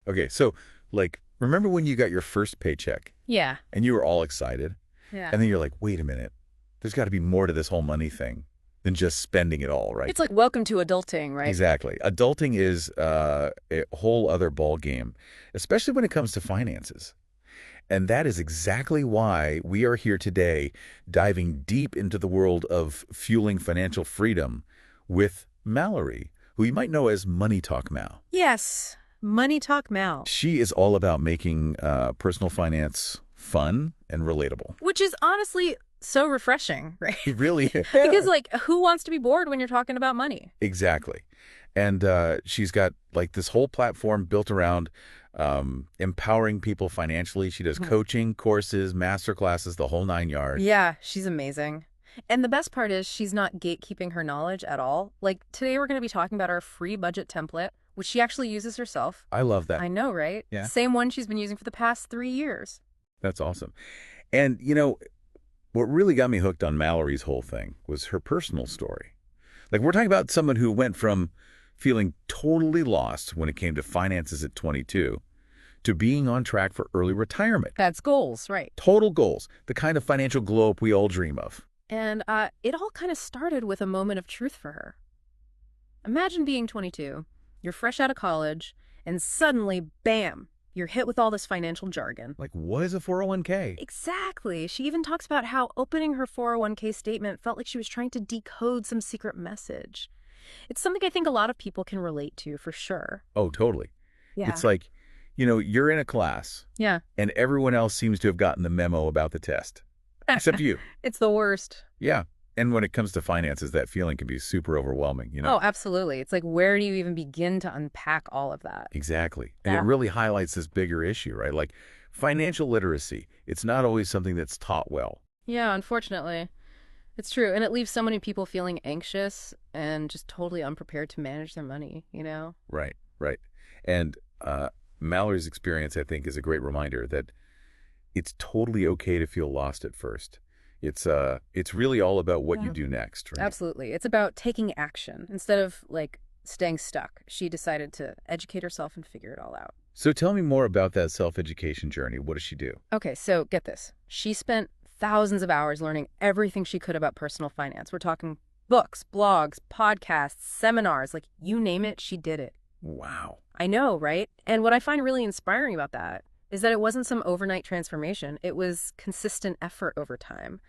Okay, so like, remember when you got your first paycheck Yeah. and you were all excited? Yeah. And then you're like, wait a minute, there's got to be more to this whole money thing than just spending it all, right? It's like welcome to adulting, right? Exactly. Adulting is a whole other ball game, especially when it comes to finances. And that is exactly why we are here today, diving deep into the world of fueling financial freedom with Mallory, who you might know as Money Talk Mal. Yes. Money Talk Mal. She is all about making personal finance fun and relatable. Which is honestly so refreshing, right? Really? Because, like, who wants to be bored when you're talking about money? Exactly. And she's got like this whole platform built around empowering people financially. She does coaching, courses, master classes, the whole 9 yards. Yeah, she's amazing. And the best part is she's not gatekeeping her knowledge at all. Like, today we're going to be talking about our free budget template, which she actually uses herself. I love that. I know, right? Yeah. Same one she's been using for the past 3 years. That's awesome. And, you know, what really got me hooked on Mallory's whole thing was her personal story. Like, we're talking about someone who went from feeling totally lost when it came to finances at 22 to being on track for early retirement. That's goals, right? Total goals, the kind of financial glow up we all dream of. And it all kind of started with a moment of truth for her. Imagine being 22, you're fresh out of college, and suddenly, bam, you're hit with all this financial jargon. Like, what is a 401k? Exactly. She even talks about how opening her 401k statement felt like she was trying to decode some secret message. It's something I think a lot of people can relate to, for sure. Oh, totally. Yeah. It's like, you know, you're in a class Yeah. and everyone else seems to have gotten the memo about the test, except you. It's the worst. Yeah. And when it comes to finances, that feeling can be super overwhelming, you know? Oh, absolutely. It's like, where do you even begin to unpack all of that? Exactly. And Yeah. it really highlights this bigger issue, right? Like financial literacy, it's not always something that's taught well. Yeah, unfortunately. It's true. And it leaves so many people feeling anxious and just totally unprepared to manage their money, you know? Right, right. And Mallory's experience, I think, is a great reminder that it's totally okay to feel lost at first. It's really all about what you do next, right? Absolutely. It's about taking action. Instead of, like, staying stuck, she decided to educate herself and figure it all out. So tell me more about that self-education journey. What does she do? Okay, so get this. She spent thousands of hours learning everything she could about personal finance. We're talking books, blogs, podcasts, seminars, like you name it, she did it. Wow. I know, right? And what I find really inspiring about that is that it wasn't some overnight transformation. It was consistent effort over time.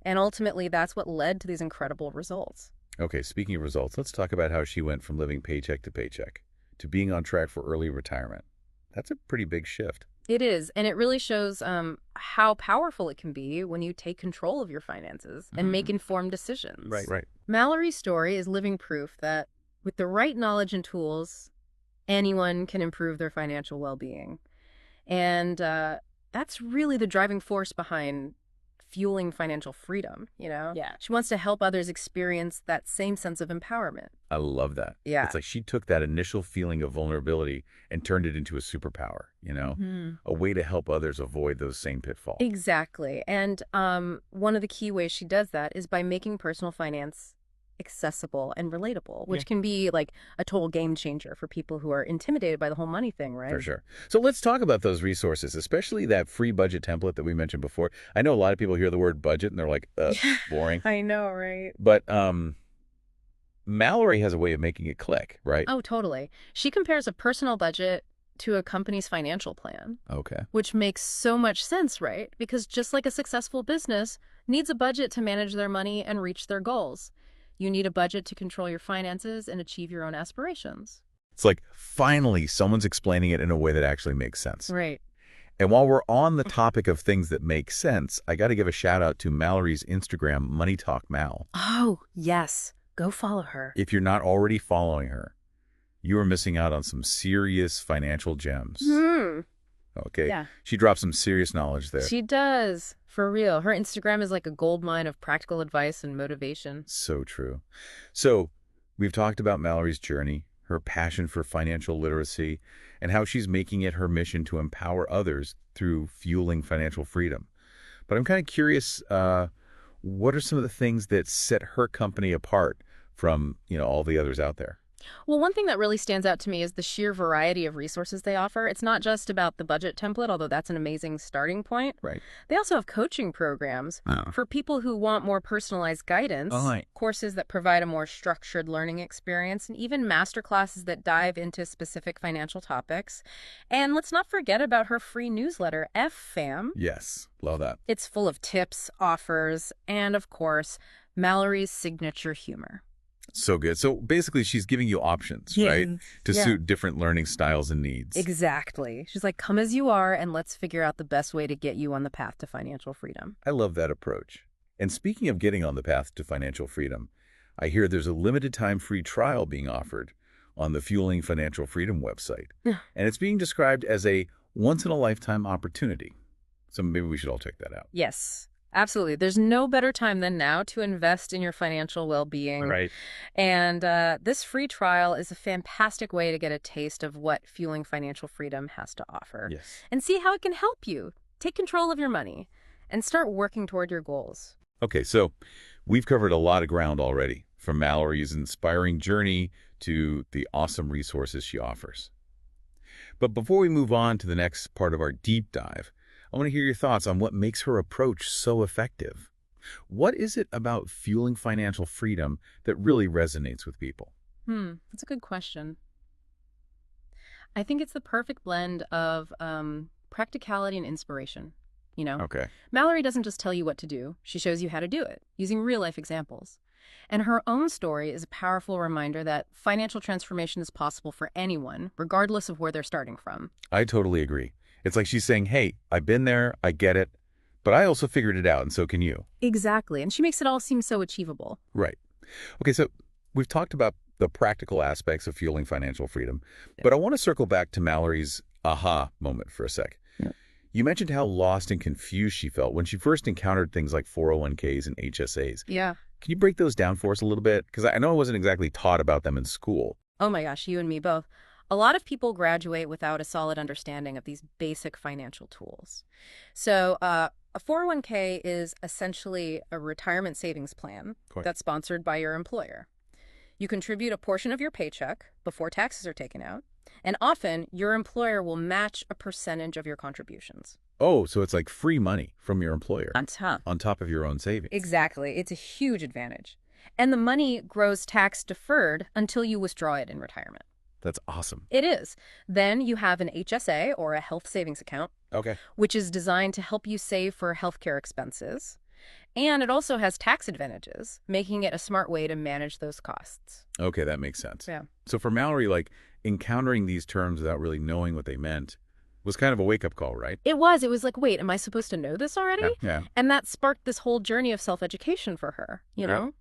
And ultimately, that's what led to these incredible results. Okay, speaking of results, let's talk about how she went from living paycheck to paycheck to being on track for early retirement. That's a pretty big shift. It is, and it really shows how powerful it can be when you take control of your finances and make informed decisions. Right. Mallory's story is living proof that with the right knowledge and tools, anyone can improve their financial well-being. And that's really the driving force behind fueling financial freedom, you know? Yeah. She wants to help others experience that same sense of empowerment. I love that. Yeah. It's like she took that initial feeling of vulnerability and turned it into a superpower, you know, a way to help others avoid those same pitfalls. Exactly. And one of the key ways she does that is by making personal finance accessible and relatable, which can be like a total game changer for people who are intimidated by the whole money thing, right? For sure. So let's talk about those resources, especially that free budget template that we mentioned before. I know a lot of people hear the word budget and they're like, boring. I know, right? But Mallory has a way of making it click, right? Oh, totally. She compares a personal budget to a company's financial plan, Okay. which makes so much sense, right? Because just like a successful business needs a budget to manage their money and reach their goals, you need a budget to control your finances and achieve your own aspirations. It's like finally someone's explaining it in a way that actually makes sense. Right. And while we're on the topic of things that make sense, I got to give a shout out to Mallory's Instagram, Money Talk Mal. Oh, yes. Go follow her. If you're not already following her, you are missing out on some serious financial gems. Okay. Yeah. She drops some serious knowledge there. She does. For real. Her Instagram is like a gold mine of practical advice and motivation. So true. So we've talked about Mallory's journey, her passion for financial literacy, and how she's making it her mission to empower others through fueling financial freedom. But I'm kind of curious, what are some of the things that set her company apart from, all the others out there? Well, one thing that really stands out to me is the sheer variety of resources they offer. It's not just about the budget template, although that's an amazing starting point. Right. They also have coaching programs Oh. for people who want more personalized guidance, Right. courses that provide a more structured learning experience, and even master classes that dive into specific financial topics. And let's not forget about her free newsletter, FFAM. Yes. Love that. It's full of tips, offers, and of course, Mallory's signature humor. So good. So basically, she's giving you options, Yeah. right, to Yeah. suit different learning styles and needs. Exactly. She's like, come as you are, and let's figure out the best way to get you on the path to financial freedom. I love that approach. And speaking of getting on the path to financial freedom, I hear there's a limited time free trial being offered on the Fueling Financial Freedom website. Yeah. And it's being described as a once-in-a-lifetime opportunity. So maybe we should all check that out. Yes, absolutely. There's no better time than now to invest in your financial well-being. Right. And this free trial is a fantastic way to get a taste of what Fueling Financial Freedom has to offer. Yes. And see how it can help you take control of your money and start working toward your goals. Okay, so we've covered a lot of ground already, from Mallory's inspiring journey to the awesome resources she offers. But before we move on to the next part of our deep dive, I want to hear your thoughts on what makes her approach so effective. What is it about fueling financial freedom that really resonates with people? That's a good question. I think it's the perfect blend of practicality and inspiration. You know, Okay. Mallory doesn't just tell you what to do. She shows you how to do it using real-life examples. And her own story is a powerful reminder that financial transformation is possible for anyone, regardless of where they're starting from. I totally agree. It's like she's saying, hey, I've been there, I get it, but I also figured it out, and so can you. Exactly. And she makes it all seem so achievable. Right. Okay, so we've talked about the practical aspects of fueling financial freedom, but I want to circle back to Mallory's aha moment for a sec. Yeah. You mentioned how lost and confused she felt when she first encountered things like 401ks and HSAs. Yeah. Can you break those down for us a little bit? Because I know I wasn't exactly taught about them in school. Oh my gosh, you and me both. A lot of people graduate without a solid understanding of these basic financial tools. So a 401k is essentially a retirement savings plan Quite. that's sponsored by your employer. You contribute a portion of your paycheck before taxes are taken out, and often your employer will match a percentage of your contributions. Oh, so it's like free money from your employer On top. on top of your own savings. Exactly. It's a huge advantage. And the money grows tax deferred until you withdraw it in retirement. That's awesome. It is. Then you have an HSA, or a health savings account, Okay. which is designed to help you save for healthcare expenses. And it also has tax advantages, making it a smart way to manage those costs. Okay, that makes sense. Yeah. So for Mallory, like encountering these terms without really knowing what they meant was kind of a wake-up call, right? It was. It was like, wait, am I supposed to know this already? Yeah. And that sparked this whole journey of self-education for her, you Yeah. know?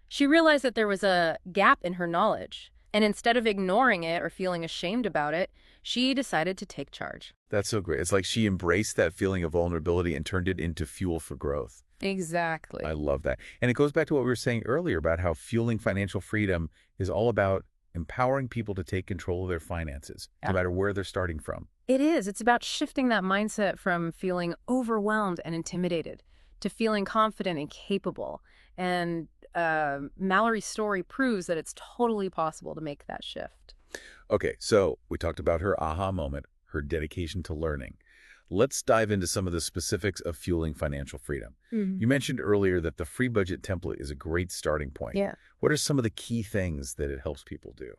She realized that there was a gap in her knowledge. And instead of ignoring it or feeling ashamed about it, she decided to take charge. That's so great. It's like she embraced that feeling of vulnerability and turned it into fuel for growth. Exactly. I love that. And it goes back to what we were saying earlier about how fueling financial freedom is all about empowering people to take control of their finances, Yeah. no matter where they're starting from. It is. It's about shifting that mindset from feeling overwhelmed and intimidated to feeling confident and capable. And Mallory's story proves that it's totally possible to make that shift. Okay, so we talked about her aha moment, her dedication to learning. Let's dive into some of the specifics of fueling financial freedom. You mentioned earlier that the free budget template is a great starting point. Yeah. What are some of the key things that it helps people do?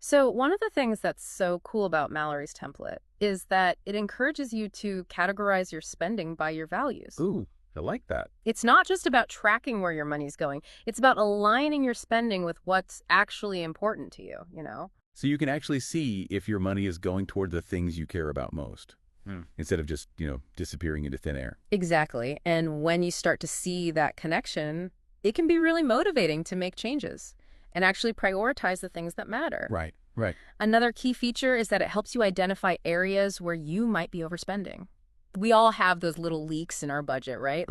So one of the things that's so cool about Mallory's template is that it encourages you to categorize your spending by your values. Ooh, I like that. It's not just about tracking where your money's going. It's about aligning your spending with what's actually important to you, you know? So you can actually see if your money is going toward the things you care about most, instead of just, disappearing into thin air. Exactly. And when you start to see that connection, it can be really motivating to make changes and actually prioritize the things that matter. Right, right. Another key feature is that it helps you identify areas where you might be overspending. We all have those little leaks in our budget, right?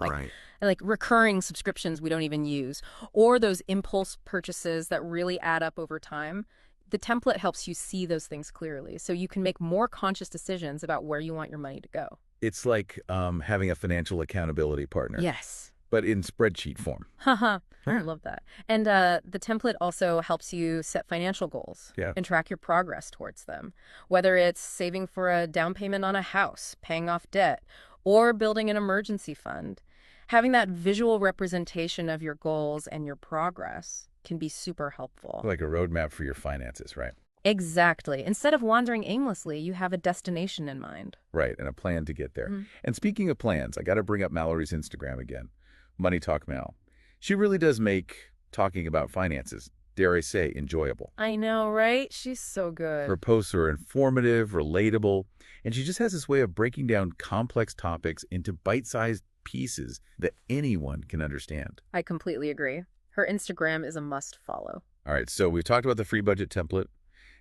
Like recurring subscriptions we don't even use, or those impulse purchases that really add up over time. The template helps you see those things clearly so you can make more conscious decisions about where you want your money to go. It's like having a financial accountability partner. Yes. but in spreadsheet form. Haha, I Yeah. love that. And the template also helps you set financial goals Yeah. and track your progress towards them, whether it's saving for a down payment on a house, paying off debt, or building an emergency fund. Having that visual representation of your goals and your progress can be super helpful. Like a roadmap for your finances, right? Exactly. Instead of wandering aimlessly, you have a destination in mind. Right, and a plan to get there. Mhm. And speaking of plans, I got to bring up Mallory's Instagram again. Money Talk Mal. She really does make talking about finances, dare I say, enjoyable. I know, right? She's so Her good. posts are informative, relatable, and she just has this way of breaking down complex topics into bite-sized pieces that anyone can understand. I completely agree. Her Instagram is a must follow. All right, so we've talked about the free budget template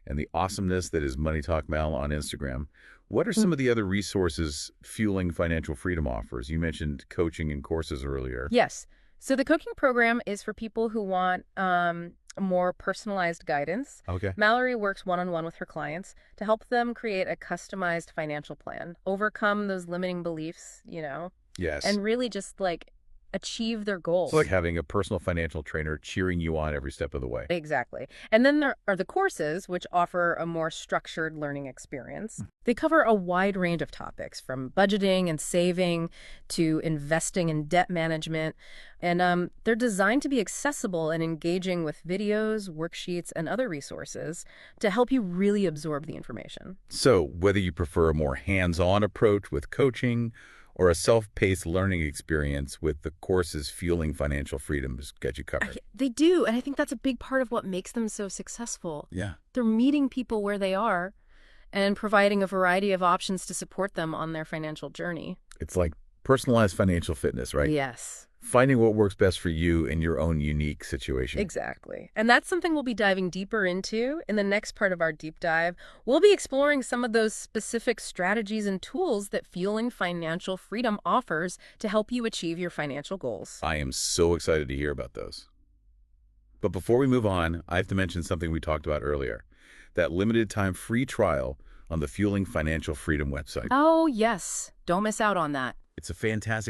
and the awesomeness that is Money Talk Mal on Instagram. What are some of the other resources Fueling Financial Freedom offers? You mentioned coaching and courses earlier. Yes. So the coaching program is for people who want more personalized guidance. Okay. Mallory works one-on-one with her clients to help them create a customized financial plan, overcome those limiting beliefs, Yes. and really just like achieve their It's like goals. having a personal financial trainer cheering you on every step of the way. Exactly. And then there are the courses, which offer a more structured learning experience. They cover a wide range of topics, from budgeting and saving to investing and debt management. And they're designed to be accessible and engaging with videos, worksheets, and other resources to help you really absorb the information. So, whether you prefer a more hands-on approach with coaching or a self-paced learning experience with the courses Fueling Financial Freedom, has got you covered. They do, and I think that's a big part of what makes them so successful. Yeah. They're meeting people where they are and providing a variety of options to support them on their financial journey. It's like personalized financial fitness, right? Yes, Finding what works best for you in your own unique situation. exactly. And that's something we'll be diving deeper into in the next part of our deep dive. We'll be exploring some of those specific strategies and tools that Fueling Financial Freedom offers to help you achieve your financial goals. I am so excited to hear about those. But before we move on, I have to mention something we talked about earlier. That limited time free trial on the Fueling Financial Freedom website. Oh, yes. Don't miss out on that. It's a fantastic